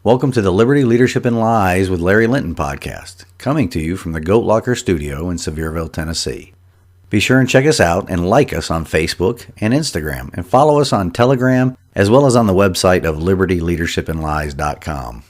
Welcome to the Liberty, Leadership, and Lies with Larry Linton podcast, coming to you from the Goat Locker Studio in Sevierville, Tennessee. Be sure and check us out and like us on Facebook and Instagram, and follow us on Telegram, as well as on the website of libertyleadershipandlies.com.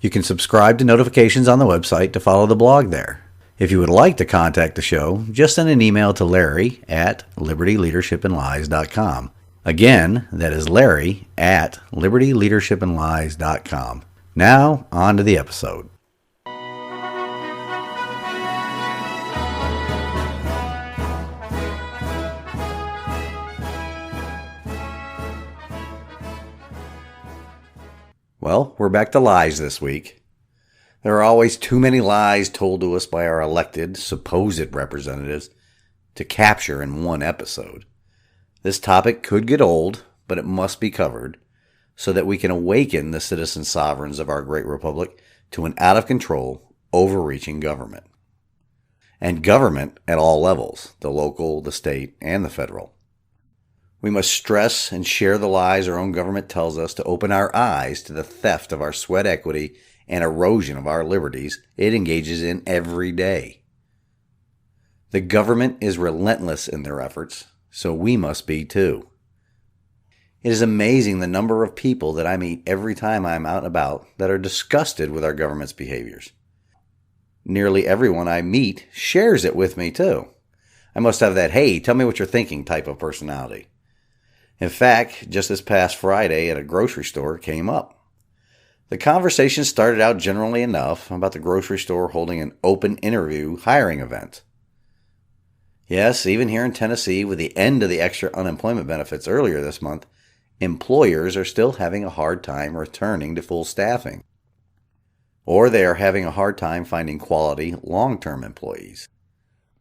You can subscribe to notifications on the website to follow the blog there. If you would like to contact the show, just send an email to Larry at libertyleadershipandlies.com. Again, that is Larry at libertyleadershipandlies.com. Now, on to the episode. Well, we're back to lies this week. There are always too many lies told to us by our elected, supposed representatives to capture in one episode. This topic could get old, but it must be covered so that we can awaken the citizen sovereigns of our great republic to an out-of-control, overreaching government. And government at all levels, the local, the state, and the federal. We must stress and share the lies our own government tells us to open our eyes to the theft of our sweat equity and erosion of our liberties it engages in every day. The government is relentless in their efforts, so we must be too. It is amazing the number of people that I meet every time I'm out and about that are disgusted with our government's behaviors. Nearly everyone I meet shares it with me too. I must have that, hey, tell me what you're thinking type of personality. In fact, just this past Friday at a grocery store came up. The conversation started out generally enough about the grocery store holding an open interview hiring event. Yes, even here in Tennessee, with the end of the extra unemployment benefits earlier this month, employers are still having a hard time returning to full staffing. Or they are having a hard time finding quality, long-term employees.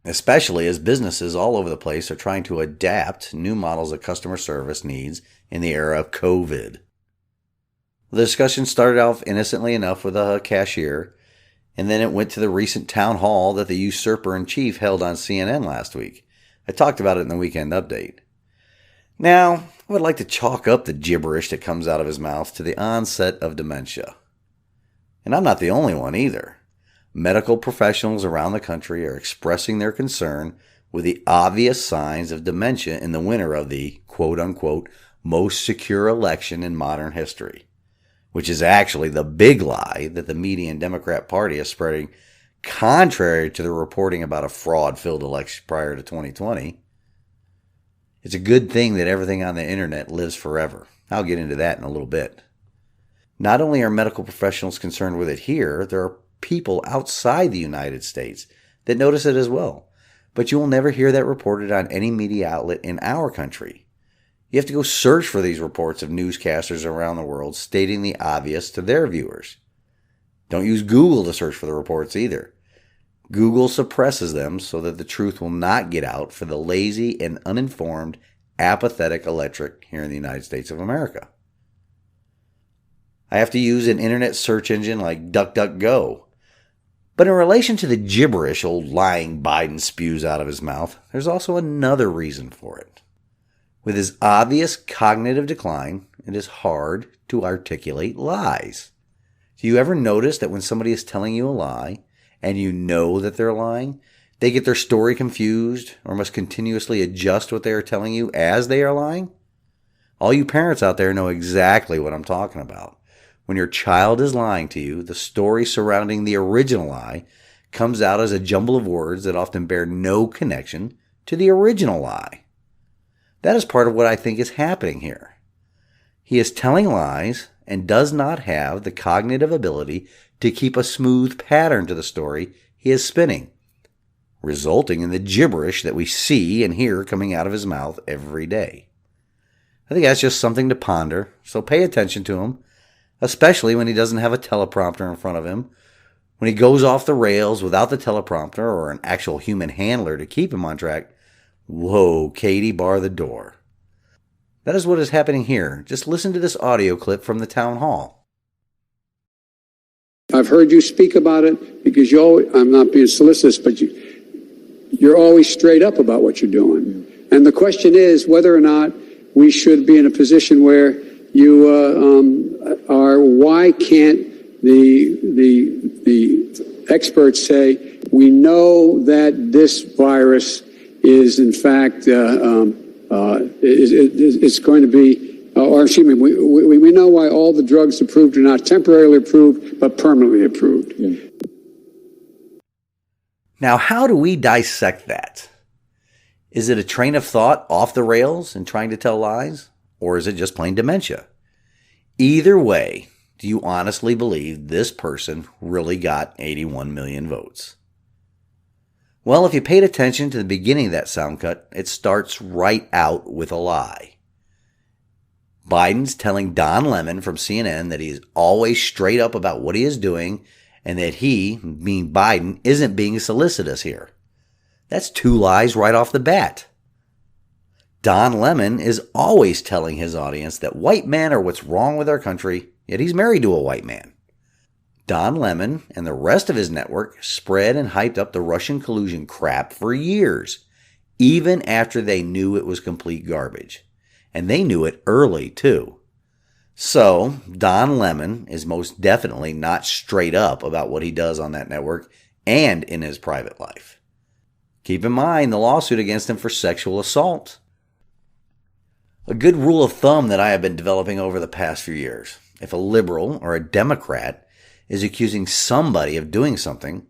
Especially as businesses all over the place are trying to adapt new models of customer service needs in the era of COVID. The discussion started off innocently enough with a cashier, and then it went to the recent town hall that the usurper-in-chief held on CNN last week. I talked about it in the weekend update. Now, I would like to chalk up the gibberish that comes out of his mouth to the onset of dementia. And I'm not the only one either. Medical professionals around the country are expressing their concern with the obvious signs of dementia in the winter of the quote-unquote most secure election in modern history, which is actually the big lie that the media and Democrat Party is spreading, contrary to the reporting about a fraud-filled election prior to 2020. It's a good thing that everything on the internet lives forever. I'll get into that in a little bit. Not only are medical professionals concerned with it here, there are people outside the United States that notice it as well. But you will never hear that reported on any media outlet in our country. You have to go search for these reports of newscasters around the world stating the obvious to their viewers. Don't use Google to search for the reports either. Google suppresses them so that the truth will not get out for the lazy and uninformed, apathetic electorate here in the United States of America. I have to use an internet search engine like DuckDuckGo. But in relation to the gibberish old lying Biden spews out of his mouth, there's also another reason for it. With his obvious cognitive decline, it is hard to articulate lies. Do you ever notice that when somebody is telling you a lie, and you know that they're lying, they get their story confused or must continuously adjust what they are telling you as they are lying? All you parents out there know exactly what I'm talking about. When your child is lying to you, the story surrounding the original lie comes out as a jumble of words that often bear no connection to the original lie. That is part of what I think is happening here. He is telling lies and does not have the cognitive ability to keep a smooth pattern to the story he is spinning, resulting in the gibberish that we see and hear coming out of his mouth every day. I think that's just something to ponder, so pay attention to him, especially when he doesn't have a teleprompter in front of him, when he goes off the rails without the teleprompter or an actual human handler to keep him on track. Whoa, Katie, bar the door. That is what is happening here. Just listen to this audio clip from the town hall. I've heard you speak about it because you always, I'm not being solicitous, but you're always straight up about what you're doing. And the question is whether or not we should be in a position where you are why can't the experts say, we know that this virus is in fact it's going to be, or excuse me, we know why all the drugs approved are not temporarily approved, but permanently approved. Yeah. Now, how do we dissect that? Is it a train of thought off the rails and trying to tell lies? Or is it just plain dementia? Either way, do you honestly believe this person really got 81 million votes? Well, if you paid attention to the beginning of that sound cut, it starts right out with a lie. Biden's telling Don Lemon from CNN that he is always straight up about what he is doing and that he, being Biden, isn't being solicitous here. That's two lies right off the bat. Don Lemon is always telling his audience that white men are what's wrong with our country, yet he's married to a white man. Don Lemon and the rest of his network spread and hyped up the Russian collusion crap for years, even after they knew it was complete garbage. And they knew it early, too. So, Don Lemon is most definitely not straight up about what he does on that network and in his private life. Keep in mind the lawsuit against him for sexual assault. A good rule of thumb that I have been developing over the past few years: if a liberal or a Democrat is accusing somebody of doing something,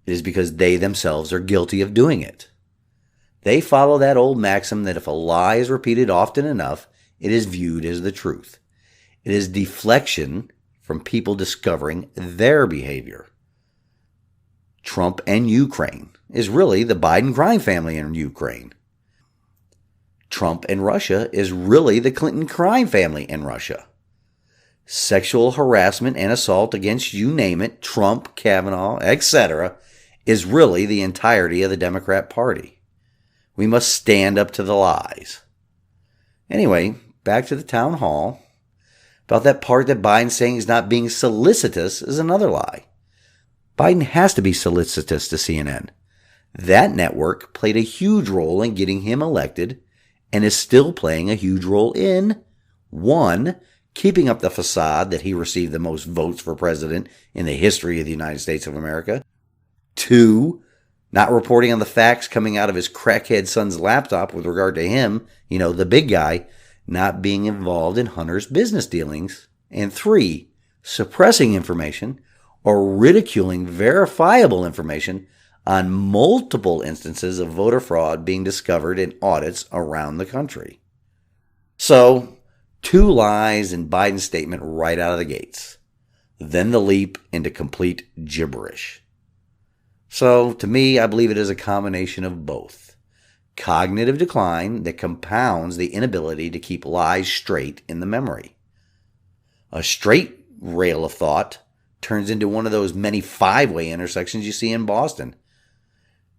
it is because they themselves are guilty of doing it. They follow that old maxim that if a lie is repeated often enough, it is viewed as the truth. It is deflection from people discovering their behavior. Trump and Ukraine is really the Biden crime family in Ukraine. Trump and Russia is really the Clinton crime family in Russia. Sexual harassment and assault against you name it, Trump, Kavanaugh, etc., is really the entirety of the Democrat Party. We must stand up to the lies. Anyway, back to the town hall. About that part that Biden's saying he's not being solicitous is another lie. Biden has to be solicitous to CNN. That network played a huge role in getting him elected and is still playing a huge role in 1. Keeping up the facade that he received the most votes for president in the history of the United States of America. 2. Not reporting on the facts coming out of his crackhead son's laptop with regard to him, the big guy, not being involved in Hunter's business dealings. And 3. Suppressing information or ridiculing verifiable information on multiple instances of voter fraud being discovered in audits around the country. So, 2 lies in Biden's statement right out of the gates. Then the leap into complete gibberish. So, to me, I believe it is a combination of both. Cognitive decline that compounds the inability to keep lies straight in the memory. A straight rail of thought turns into one of those many 5-way intersections you see in Boston.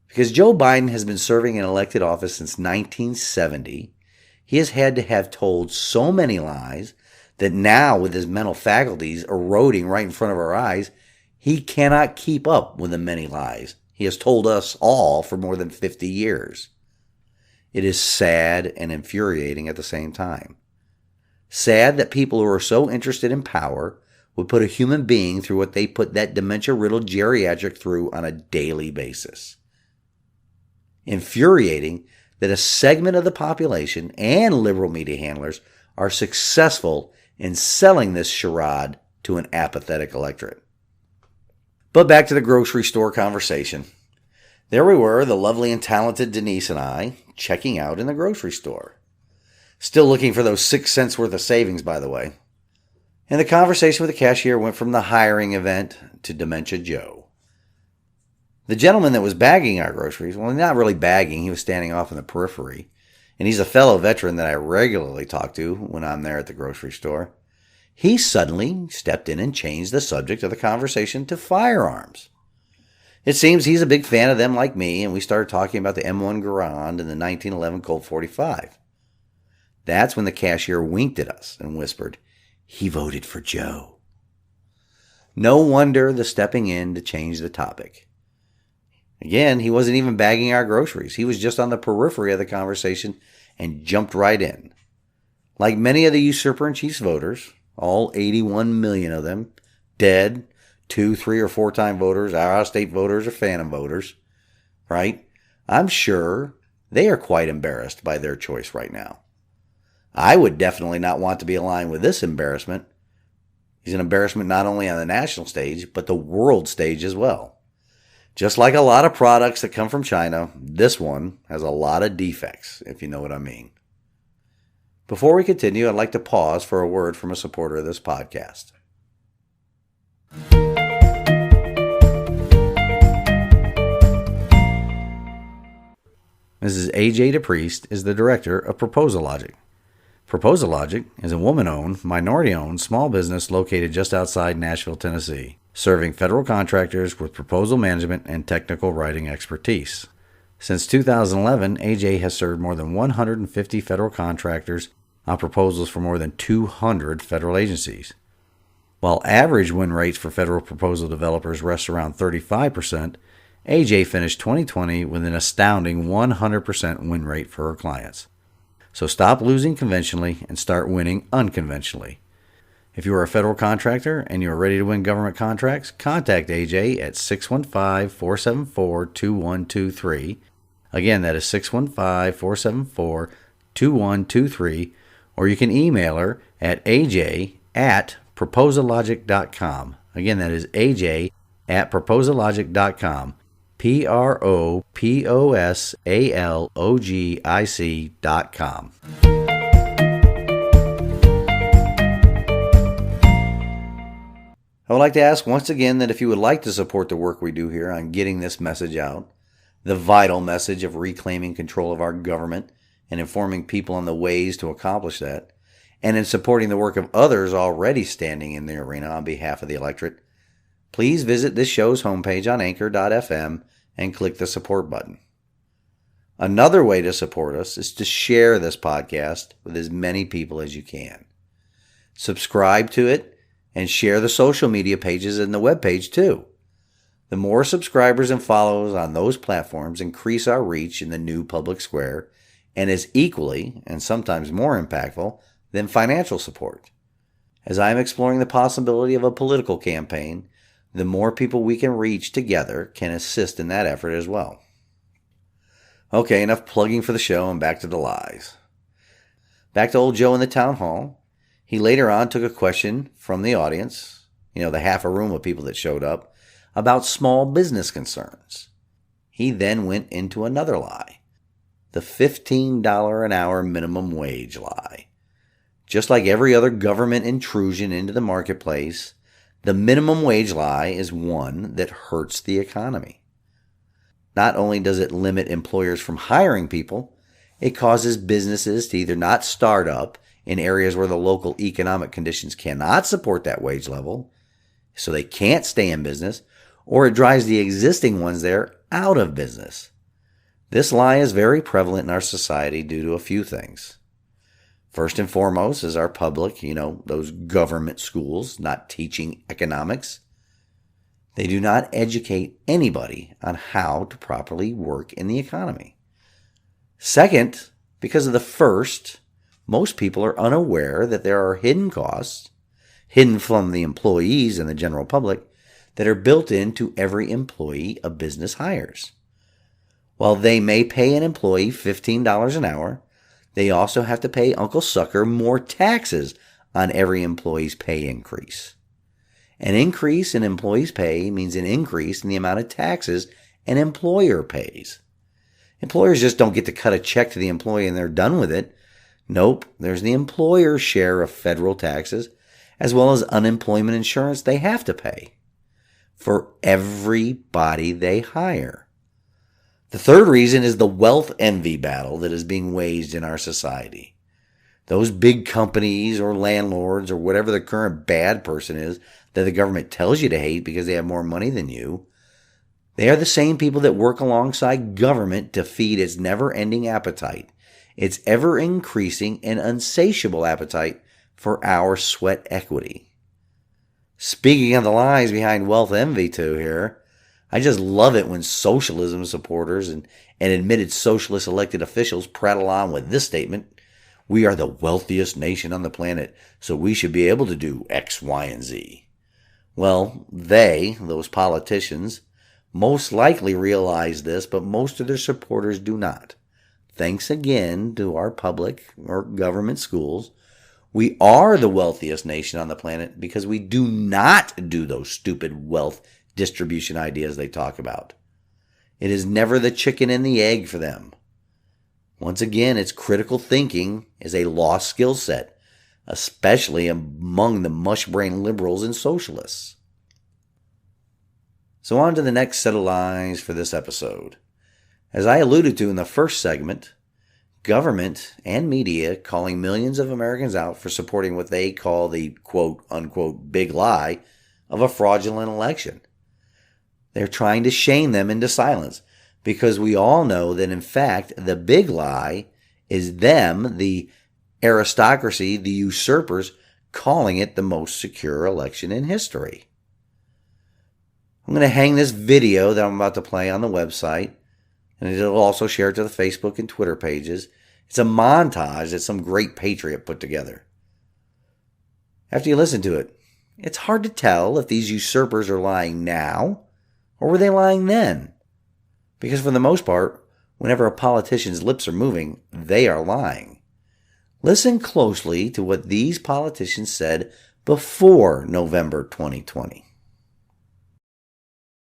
Because Joe Biden has been serving in elected office since 1970, he has had to have told so many lies that now, with his mental faculties eroding right in front of our eyes, he cannot keep up with the many lies he has told us all for more than 50 years. It is sad and infuriating at the same time. Sad that people who are so interested in power would put a human being through what they put that dementia-riddled geriatric through on a daily basis. Infuriating that a segment of the population and liberal media handlers are successful in selling this charade to an apathetic electorate. But back to the grocery store conversation. There we were, the lovely and talented Denise and I, checking out in the grocery store. Still looking for those 6 cents worth of savings, by the way. And the conversation with the cashier went from the hiring event to Dementia Joe. The gentleman that was bagging our groceries, well, not really bagging, he was standing off in the periphery. And he's a fellow veteran that I regularly talk to when I'm there at the grocery store. He suddenly stepped in and changed the subject of the conversation to firearms. It seems he's a big fan of them like me, and we started talking about the M1 Garand and the 1911 Colt 45. That's when the cashier winked at us and whispered, "He voted for Joe." No wonder the stepping in to change the topic. Again, he wasn't even bagging our groceries. He was just on the periphery of the conversation and jumped right in. Like many of the usurper-in-chief's voters, all 81 million of them, dead, 2, 3, or 4-time voters, out-of-state voters, or phantom voters, right? I'm sure they are quite embarrassed by their choice right now. I would definitely not want to be aligned with this embarrassment. He's an embarrassment not only on the national stage, but the world stage as well. Just like a lot of products that come from China, this one has a lot of defects, if you know what I mean. Before we continue, I'd like to pause for a word from a supporter of this podcast. Mrs. A.J. DePriest is the director of Proposal Logic. Proposal Logic is a woman-owned, minority-owned small business located just outside Nashville, Tennessee, serving federal contractors with proposal management and technical writing expertise. Since 2011, AJ has served more than 150 federal contractors on proposals for more than 200 federal agencies. While average win rates for federal proposal developers rest around 35%, AJ finished 2020 with an astounding 100% win rate for her clients. So stop losing conventionally and start winning unconventionally. If you are a federal contractor and you are ready to win government contracts, contact AJ at 615-474-2123. Again, that is 615-474-2123. Or you can email her at aj@proposallogic.com. Again, that is aj@proposallogic.com. PROPOSALOGIC.com. I would like to ask once again that if you would like to support the work we do here on getting this message out, the vital message of reclaiming control of our government and informing people on the ways to accomplish that, and in supporting the work of others already standing in the arena on behalf of the electorate, please visit this show's homepage on anchor.fm and click the support button. Another way to support us is to share this podcast with as many people as you can. Subscribe to it and share the social media pages and the webpage too. The more subscribers and followers on those platforms increase our reach in the new public square and is equally, and sometimes more impactful, than financial support. As I am exploring the possibility of a political campaign, the more people we can reach together can assist in that effort as well. Okay, enough plugging for the show and back to the lies. Back to old Joe in the town hall. He later on took a question from the audience, the half a room of people that showed up, about small business concerns. He then went into another lie, the $15 an hour minimum wage lie. Just like every other government intrusion into the marketplace, the minimum wage lie is one that hurts the economy. Not only does it limit employers from hiring people, it causes businesses to either not start up in areas where the local economic conditions cannot support that wage level, so they can't stay in business, or it drives the existing ones there out of business. This lie is very prevalent in our society due to a few things. First and foremost is our public, those government schools not teaching economics. They do not educate anybody on how to properly work in the economy. Second, because of the first, most people are unaware that there are hidden costs, hidden from the employees and the general public, that are built into every employee a business hires. While they may pay an employee $15 an hour, they also have to pay Uncle Sucker more taxes on every employee's pay increase. An increase in employees' pay means an increase in the amount of taxes an employer pays. Employers just don't get to cut a check to the employee and they're done with it. Nope, there's the employer's share of federal taxes, as well as unemployment insurance they have to pay for everybody they hire. The third reason is the wealth envy battle that is being waged in our society. Those big companies or landlords or whatever the current bad person is that the government tells you to hate because they have more money than you, they are the same people that work alongside government to feed its never-ending appetite, its ever-increasing and unsatiable appetite for our sweat equity. Speaking of the lies behind wealth envy too here, I just love it when socialism supporters and admitted socialist elected officials prattle on with this statement. We are the wealthiest nation on the planet, so we should be able to do X, Y, and Z. Well, those politicians, most likely realize this, but most of their supporters do not. Thanks again to our public or government schools, we are the wealthiest nation on the planet because we do not do those stupid wealth distribution ideas they talk about. It is never the chicken and the egg for them. Once again, it's critical thinking is a lost skill set, especially among the mush-brain liberals and socialists. So on to the next set of lies for this episode. As I alluded to in the first segment, government and media calling millions of Americans out for supporting what they call the quote-unquote big lie of a fraudulent election. They're trying to shame them into silence because we all know that in fact the big lie is them, the aristocracy, the usurpers, calling it the most secure election in history. I'm going to hang this video that I'm about to play on the website, and it'll also share it to the Facebook and Twitter pages. It's a montage that some great patriot put together. After you listen to it, it's hard to tell if these usurpers are lying now, or were they lying then? Because for the most part, whenever a politician's lips are moving, they are lying. Listen closely to what these politicians said before November 2020.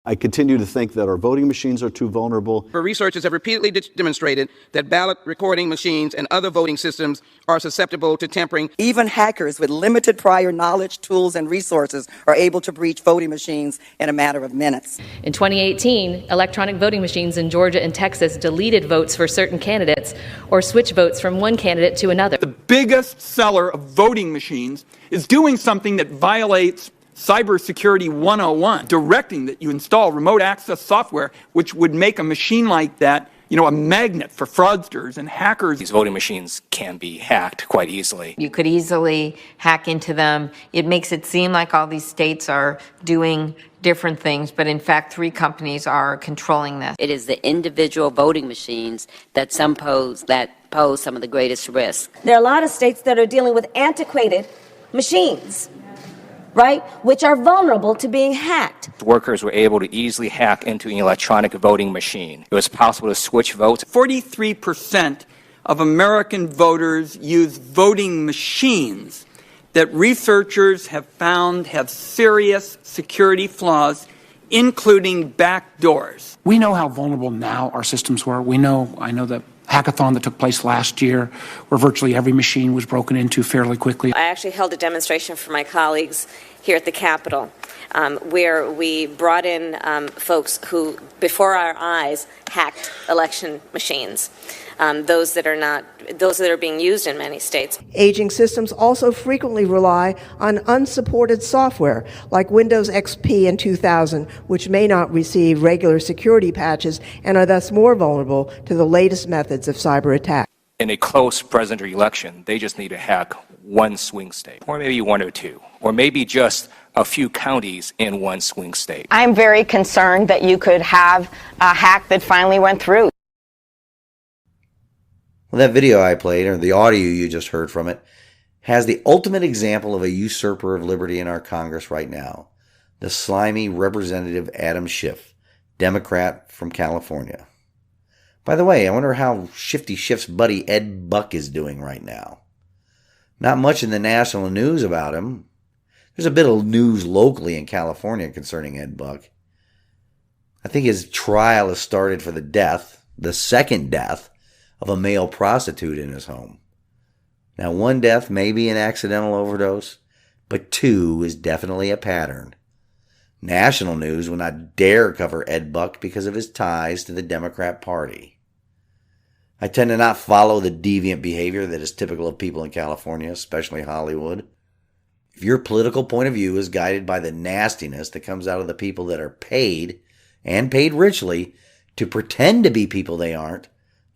I continue to think that our voting machines are too vulnerable. Researchers have repeatedly demonstrated that ballot recording machines and other voting systems are susceptible to tampering. Even hackers with limited prior knowledge, tools, and resources are able to breach voting machines in a matter of minutes. In 2018, electronic voting machines in Georgia and Texas deleted votes for certain candidates or switched votes from one candidate to another. The biggest seller of voting machines is doing something that violates Cybersecurity 101, directing that you install remote access software, which would make a machine like that, a magnet for fraudsters and hackers. These voting machines can be hacked quite easily. You could easily hack into them. It makes it seem like all these states are doing different things, but in fact, 3 companies are controlling this. It is the individual voting machines that pose some of the greatest risk. There are a lot of states that are dealing with antiquated machines, right, which are vulnerable to being hacked. Workers were able to easily hack into an electronic voting machine. It was possible to switch votes. 43% of American voters use voting machines that researchers have found have serious security flaws, including backdoors. We know how vulnerable now our systems were. I know the hackathon that took place last year, where virtually every machine was broken into fairly quickly. I actually held a demonstration for my colleagues here at the Capitol, where we brought in folks who, before our eyes, hacked election machines. Those that are being used in many states. Aging systems also frequently rely on unsupported software like Windows XP in 2000, which may not receive regular security patches and are thus more vulnerable to the latest methods of cyber attack. In a close presidential election, they just need to hack one swing state, or maybe 1 or 2, or maybe just a few counties in one swing state. I'm very concerned that you could have a hack that finally went through. Well, that video I played, or the audio you just heard from it, has the ultimate example of a usurper of liberty in our Congress right now. The slimy Representative Adam Schiff, Democrat from California. By the way, I wonder how Shifty Schiff's buddy Ed Buck is doing right now. Not much in the national news about him. There's a bit of news locally in California concerning Ed Buck. I think his trial has started for the second death, of a male prostitute in his home. Now, 1 death may be an accidental overdose, but 2 is definitely a pattern. National news will not dare cover Ed Buck because of his ties to the Democrat Party. I tend to not follow the deviant behavior that is typical of people in California, especially Hollywood. If your political point of view is guided by the nastiness that comes out of the people that are paid, and paid richly, to pretend to be people they aren't,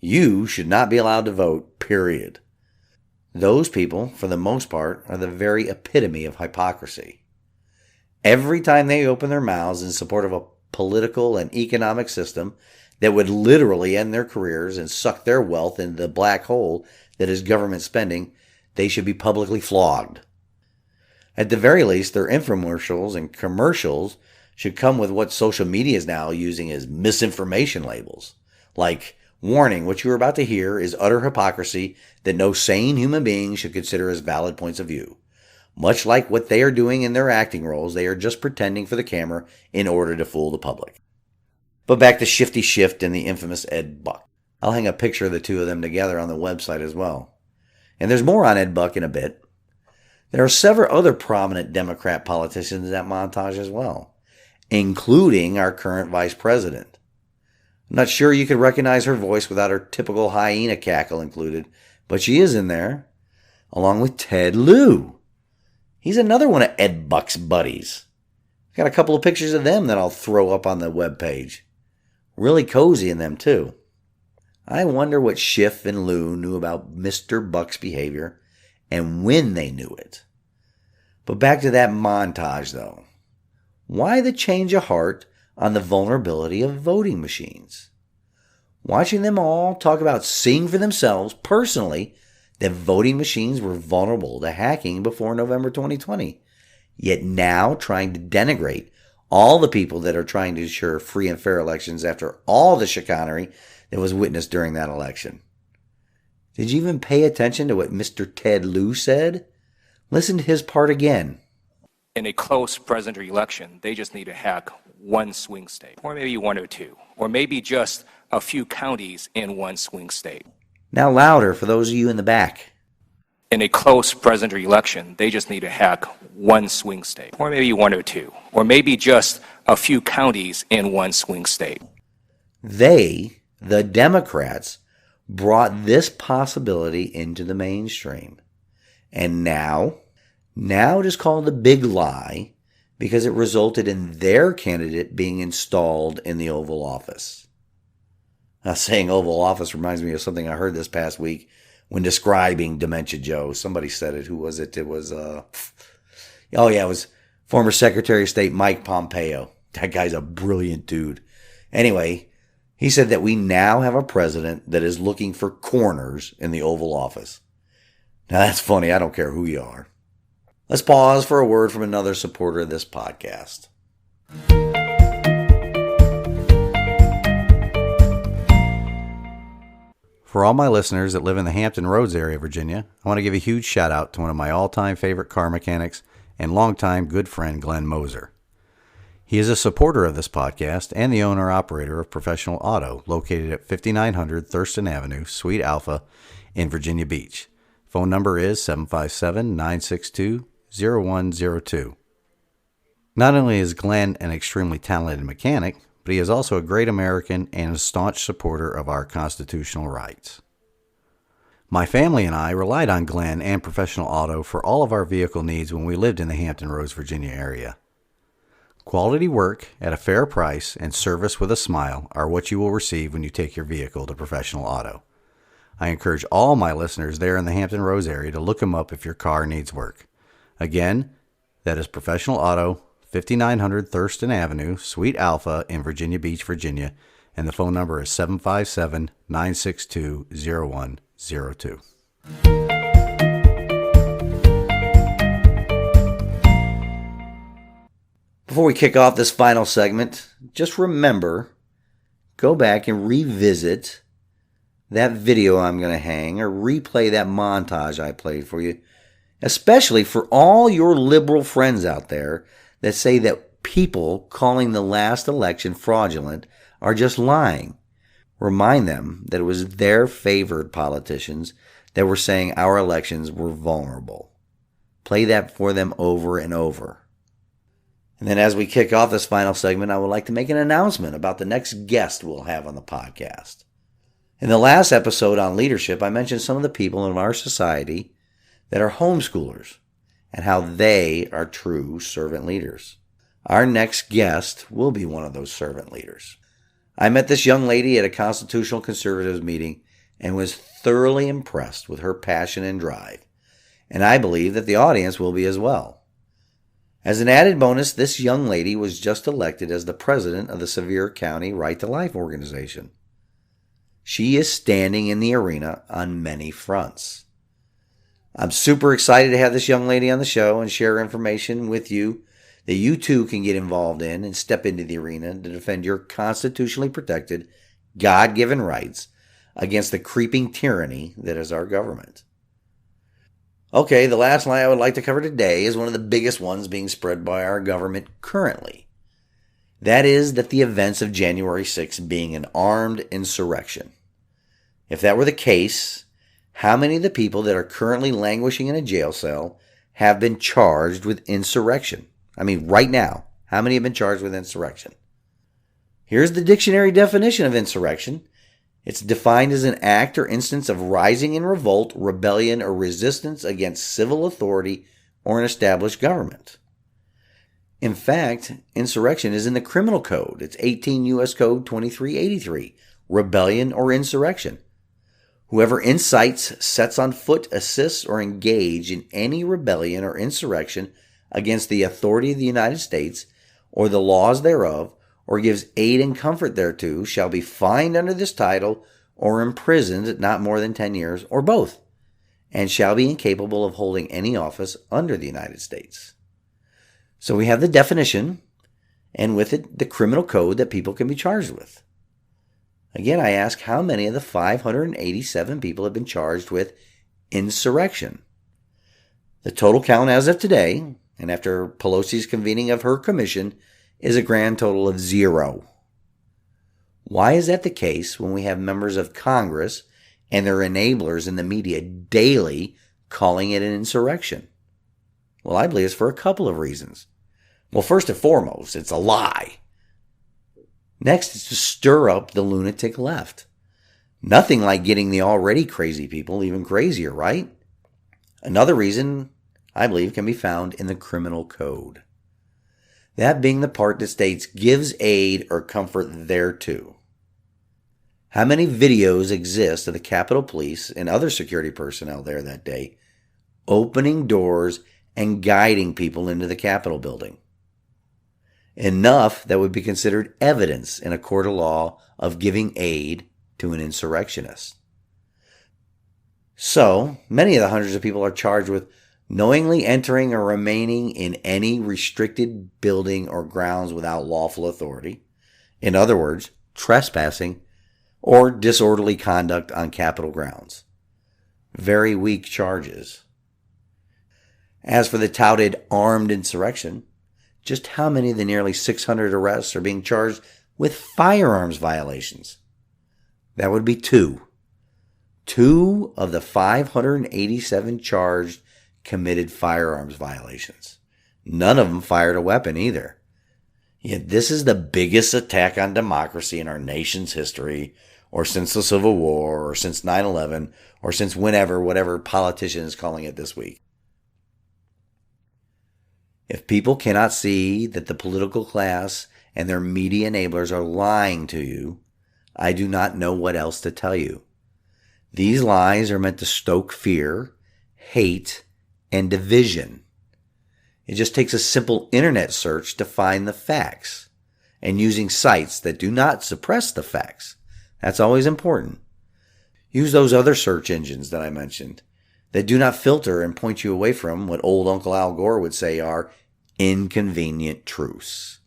you should not be allowed to vote, period. Those people, for the most part, are the very epitome of hypocrisy. Every time they open their mouths in support of a political and economic system that would literally end their careers and suck their wealth into the black hole that is government spending, they should be publicly flogged. At the very least, their infomercials and commercials should come with what social media is now using as misinformation labels. Like, warning, what you are about to hear is utter hypocrisy that no sane human being should consider as valid points of view. Much like what they are doing in their acting roles, they are just pretending for the camera in order to fool the public. But back to Shifty Shift and the infamous Ed Buck. I'll hang a picture of the two of them together on the website as well. And there's more on Ed Buck in a bit. There are several other prominent Democrat politicians in that montage as well, including our current vice president. I'm not sure you could recognize her voice without her typical hyena cackle included, but she is in there, along with Ted Lieu. He's another one of Ed Buck's buddies. Got a couple of pictures of them that I'll throw up on the webpage. Really cozy in them, too. I wonder what Schiff and Lieu knew about Mr. Buck's behavior and when they knew it. But back to that montage, though. Why the change of heart on the vulnerability of voting machines? Watching them all talk about seeing for themselves, personally, that voting machines were vulnerable to hacking before November 2020, yet now trying to denigrate all the people that are trying to ensure free and fair elections after all the chicanery that was witnessed during that election. Did you even pay attention to what Mr. Ted Lieu said? Listen to his part again. In a close presidential election, they just need to hack one swing state, or maybe one or two, or maybe just a few counties in one swing state. Now louder for those of you in the back. In a close presidential election, they just need to hack one swing state, or maybe one or two, or maybe just a few counties in one swing state. They, the Democrats, brought this possibility into the mainstream. And now it is called the big lie because it resulted in their candidate being installed in the Oval Office. Now, saying Oval Office reminds me of something I heard this past week when describing Dementia Joe. Somebody said it. Who was it? It was, it was former Secretary of State Mike Pompeo. That guy's a brilliant dude. Anyway, he said that we now have a president that is looking for corners in the Oval Office. Now, that's funny. I don't care who you are. Let's pause for a word from another supporter of this podcast. For all my listeners that live in the Hampton Roads area of Virginia, I want to give a huge shout out to one of my all-time favorite car mechanics and longtime good friend Glenn Moser. He is a supporter of this podcast and the owner-operator of Professional Auto, located at 5900 Thurston Avenue, Suite Alpha in Virginia Beach. Phone number is 757-962-0102. Not only is Glenn an extremely talented mechanic, but he is also a great American and a staunch supporter of our constitutional rights. My family and I relied on Glenn and Professional Auto for all of our vehicle needs when we lived in the Hampton Roads, Virginia area. Quality work at a fair price and service with a smile are what you will receive when you take your vehicle to Professional Auto. I encourage all my listeners there in the Hampton Roads area to look them up if your car needs work. Again, that is Professional Auto, 5900 Thurston Avenue, Suite Alpha in Virginia Beach, Virginia, and the phone number is 757-962-0102. Before we kick off this final segment, just remember, go back and revisit that video I'm going to hang or replay that montage I played for you, especially for all your liberal friends out there that say that people calling the last election fraudulent are just lying. Remind them that it was their favored politicians that were saying our elections were vulnerable. Play that for them over and over. And then as we kick off this final segment, I would like to make an announcement about the next guest we'll have on the podcast. In the last episode on leadership, I mentioned some of the people in our society that are homeschoolers and how they are true servant leaders. Our next guest will be one of those servant leaders. I met this young lady at a Constitutional Conservatives meeting and was thoroughly impressed with her passion and drive, and I believe that the audience will be as well. As an added bonus, this young lady was just elected as the president of the Sevier County Right to Life organization. She is standing in the arena on many fronts. I'm super excited to have this young lady on the show and share information with you that you too can get involved in and step into the arena to defend your constitutionally protected, God-given rights against the creeping tyranny that is our government. Okay, the last lie I would like to cover today is one of the biggest ones being spread by our government currently. That is that the events of January 6th being an armed insurrection. If that were the case, how many of the people that are currently languishing in a jail cell have been charged with insurrection? I mean, right now, how many have been charged with insurrection? Here's the dictionary definition of insurrection. It's defined as an act or instance of rising in revolt, rebellion, or resistance against civil authority or an established government. In fact, insurrection is in the criminal code. It's 18 U.S. Code 2383, rebellion or insurrection. Whoever incites, sets on foot, assists, or engages in any rebellion or insurrection against the authority of the United States or the laws thereof, or gives aid and comfort thereto, shall be fined under this title or imprisoned not more than 10 years, or both, and shall be incapable of holding any office under the United States. So we have the definition, and with it, the criminal code that people can be charged with. Again, I ask, how many of the 587 people have been charged with insurrection? The total count as of today, and after Pelosi's convening of her commission, is a grand total of 0. Why is that the case when we have members of Congress and their enablers in the media daily calling it an insurrection? Well, I believe it's for a couple of reasons. Well, first and foremost, it's a lie. Next, it's to stir up the lunatic left. Nothing like getting the already crazy people even crazier, right? Another reason, I believe, can be found in the criminal code. That being the part that states gives aid or comfort thereto. How many videos exist of the Capitol Police and other security personnel there that day opening doors and guiding people into the Capitol building? Enough that would be considered evidence in a court of law of giving aid to an insurrectionist. So, many of the hundreds of people are charged with knowingly entering or remaining in any restricted building or grounds without lawful authority. In other words, trespassing or disorderly conduct on Capitol grounds. Very weak charges. As for the touted armed insurrection, just how many of the nearly 600 arrests are being charged with firearms violations? That would be 2. 2 of the 587 charged committed firearms violations. None of them fired a weapon either. Yet this is the biggest attack on democracy in our nation's history, or since the Civil War, or since 9/11, or since whatever politician is calling it this week. If people cannot see that the political class and their media enablers are lying to you, I do not know what else to tell you. These lies are meant to stoke fear, hate, and division. It just takes a simple internet search to find the facts, and using sites that do not suppress the facts. That's always important. Use those other search engines that I mentioned that do not filter and point you away from what old Uncle Al Gore would say are inconvenient truths.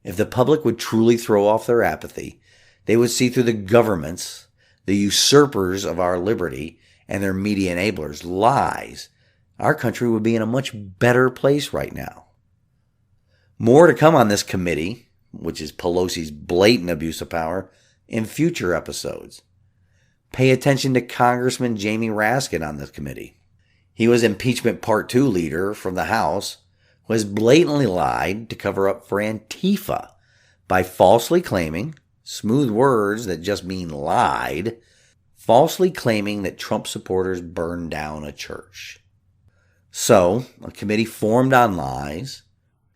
If the public would truly throw off their apathy, they would see through the governments, the usurpers of our liberty, and their media enablers' lies. Our country would be in a much better place right now. More to come on this committee, which is Pelosi's blatant abuse of power, in future episodes. Pay attention to Congressman Jamie Raskin on this committee. He was impeachment Part 2 leader from the House, who has blatantly lied to cover up for Antifa by falsely claiming, smooth words that just mean lied, falsely claiming that Trump supporters burned down a church. So, a committee formed on lies,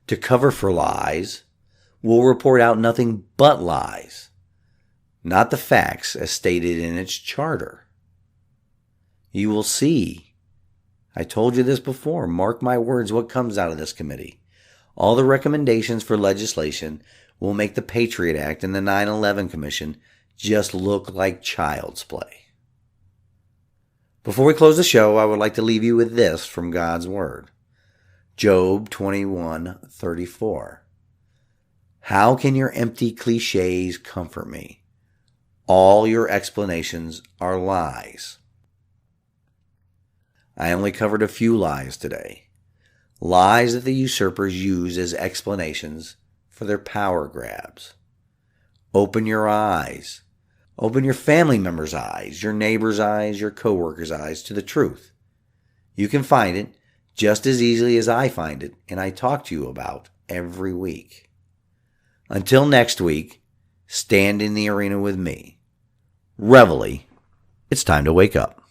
to cover for lies, will report out nothing but lies, not the facts as stated in its charter. You will see. I told you this before. Mark my words, what comes out of this committee. All the recommendations for legislation will make the Patriot Act and the 9/11 Commission just look like child's play. Before we close the show, I would like to leave you with this from God's Word. Job 21:34. How can your empty cliches comfort me? All your explanations are lies. I only covered a few lies today. Lies that the usurpers use as explanations for their power grabs. Open your eyes. Open your family members' eyes, your neighbor's eyes, your coworker's eyes to the truth. You can find it just as easily as I find it and I talk to you about every week. Until next week, stand in the arena with me. Reveille, it's time to wake up.